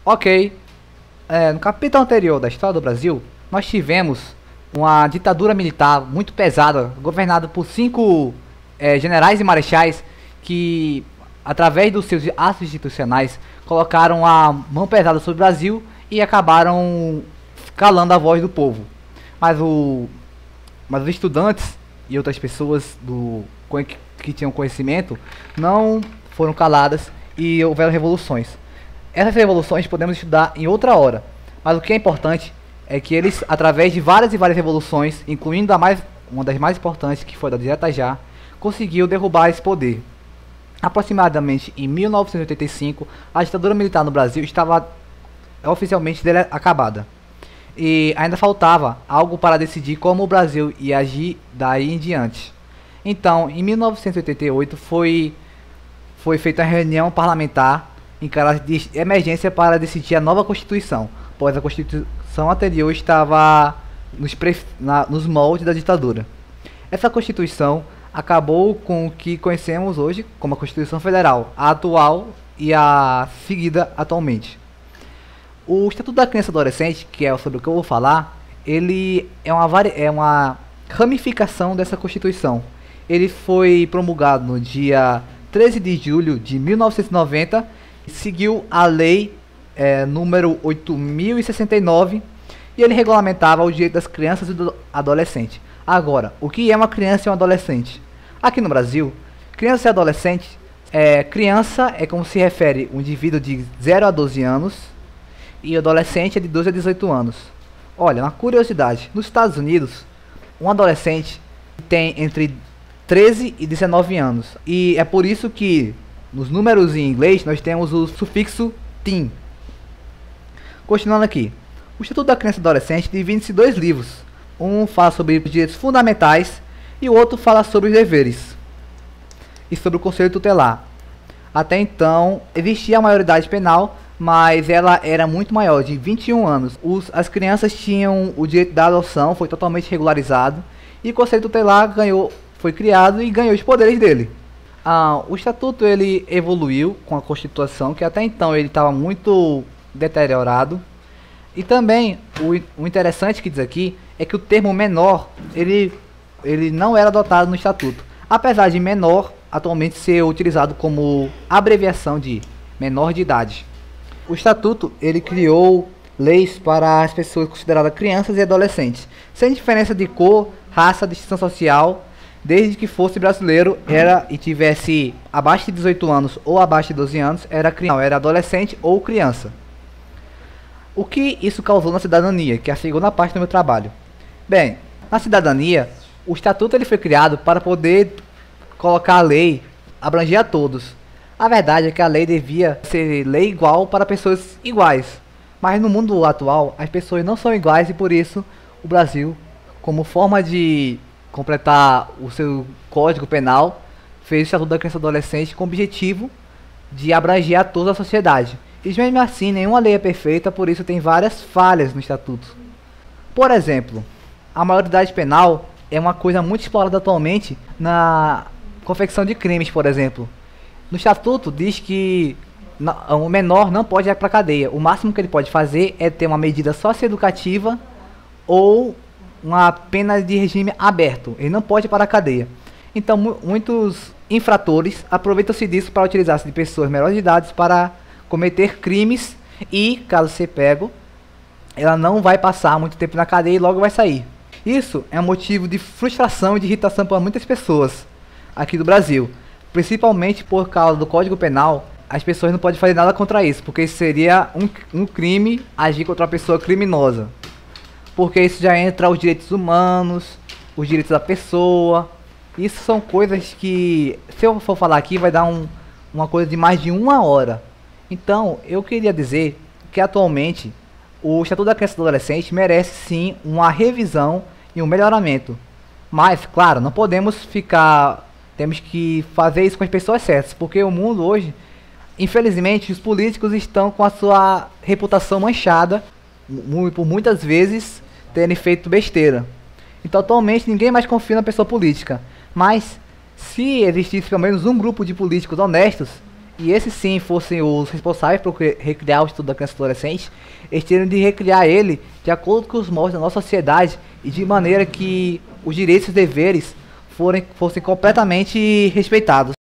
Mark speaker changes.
Speaker 1: Ok, no capítulo anterior da história do Brasil, nós tivemos uma ditadura militar muito pesada, governada por 5 generais e marechais que, através dos seus atos institucionais, colocaram a mão pesada sobre o Brasil e acabaram calando a voz do povo. Mas, mas os estudantes e outras pessoas que tinham conhecimento não foram caladas e houveram revoluções. Essas revoluções podemos estudar em outra hora, mas o que é importante é que eles, através de várias e várias revoluções, incluindo uma das mais importantes, que foi da de Ietajá, conseguiu derrubar esse poder. Aproximadamente em 1985, a ditadura militar no Brasil estava oficialmente acabada. E ainda faltava algo para decidir como o Brasil ia agir daí em diante. Então, em 1988 foi feita uma reunião parlamentar em caráter de emergência para decidir a nova Constituição, pois a Constituição anterior estava nos moldes da ditadura. Essa Constituição acabou com o que conhecemos hoje como a Constituição Federal, a atual e a seguida atualmente. O Estatuto da Criança e Adolescente, que é sobre o que eu vou falar, ele é uma ramificação dessa Constituição. Ele foi promulgado no dia 13 de julho de 1990 e seguiu a Lei número 8.069 e ele regulamentava o direito das crianças e do adolescente. Agora, o que é uma criança e um adolescente? Aqui no Brasil, criança e adolescente, criança é como se refere um indivíduo de 0 a 12 anos e o adolescente é de 12 a 18 anos. Olha, uma curiosidade, nos Estados Unidos, um adolescente tem entre 13 e 19 anos. E é por isso que nos números em inglês nós temos o sufixo teen. Continuando aqui, o Estatuto da Criança e Adolescente divide-se em 2 livros. Um fala sobre os direitos fundamentais e o outro fala sobre os deveres e sobre o Conselho Tutelar. Até então existia a maioridade penal, mas ela era muito maior, de 21 anos. As crianças tinham o direito da adoção, foi totalmente regularizado, e o Conselho Tutelar foi criado e ganhou os poderes dele. O Estatuto ele evoluiu com a Constituição, que até então ele estava muito deteriorado. E também o interessante que diz aqui é que o termo menor ele não era adotado no Estatuto, apesar de menor atualmente ser utilizado como abreviação de menor de idade. O Estatuto ele criou leis para as pessoas consideradas crianças e adolescentes, sem diferença de cor, raça, distinção social, desde que fosse brasileiro e tivesse abaixo de 18 anos ou abaixo de 12 anos, era adolescente ou criança. O que isso causou na cidadania, que é a segunda parte do meu trabalho? Bem, na cidadania, o Estatuto ele foi criado para poder colocar a lei, abranger a todos. A verdade é que a lei devia ser lei igual para pessoas iguais. Mas no mundo atual, as pessoas não são iguais e por isso o Brasil, como forma de completar o seu código penal, fez o Estatuto da Criança e Adolescente com o objetivo de abranger a toda a sociedade. E mesmo assim, nenhuma lei é perfeita, por isso tem várias falhas no Estatuto. Por exemplo, a maioridade penal é uma coisa muito explorada atualmente na confecção de crimes, por exemplo. No Estatuto diz que o menor não pode ir para a cadeia. O máximo que ele pode fazer é ter uma medida socioeducativa ou uma pena de regime aberto. Ele não pode ir para a cadeia. Então muitos infratores aproveitam-se disso para utilizar-se de pessoas menores de idade para cometer crimes e, caso seja pego, ela não vai passar muito tempo na cadeia e logo vai sair. Isso é um motivo de frustração e de irritação para muitas pessoas aqui do Brasil. Principalmente por causa do Código Penal, as pessoas não podem fazer nada contra isso, porque isso seria um crime agir contra uma pessoa criminosa. Porque isso já entra os direitos humanos, os direitos da pessoa. Isso são coisas que, se eu for falar aqui, vai dar uma coisa de mais de 1 hora. Então, eu queria dizer que atualmente o Estatuto da Criança e do Adolescente merece sim uma revisão e um melhoramento. Mas, claro, não podemos temos que fazer isso com as pessoas certas, porque o mundo hoje, infelizmente, os políticos estão com a sua reputação manchada, por muitas vezes terem feito besteira. Então, atualmente, ninguém mais confia na pessoa política. Mas, se existisse pelo menos um grupo de políticos honestos, e esses sim fossem os responsáveis por recriar o estudo da criança e adolescente, eles teriam de recriar ele de acordo com os moldes da nossa sociedade e de maneira que os direitos e deveres fossem completamente respeitados.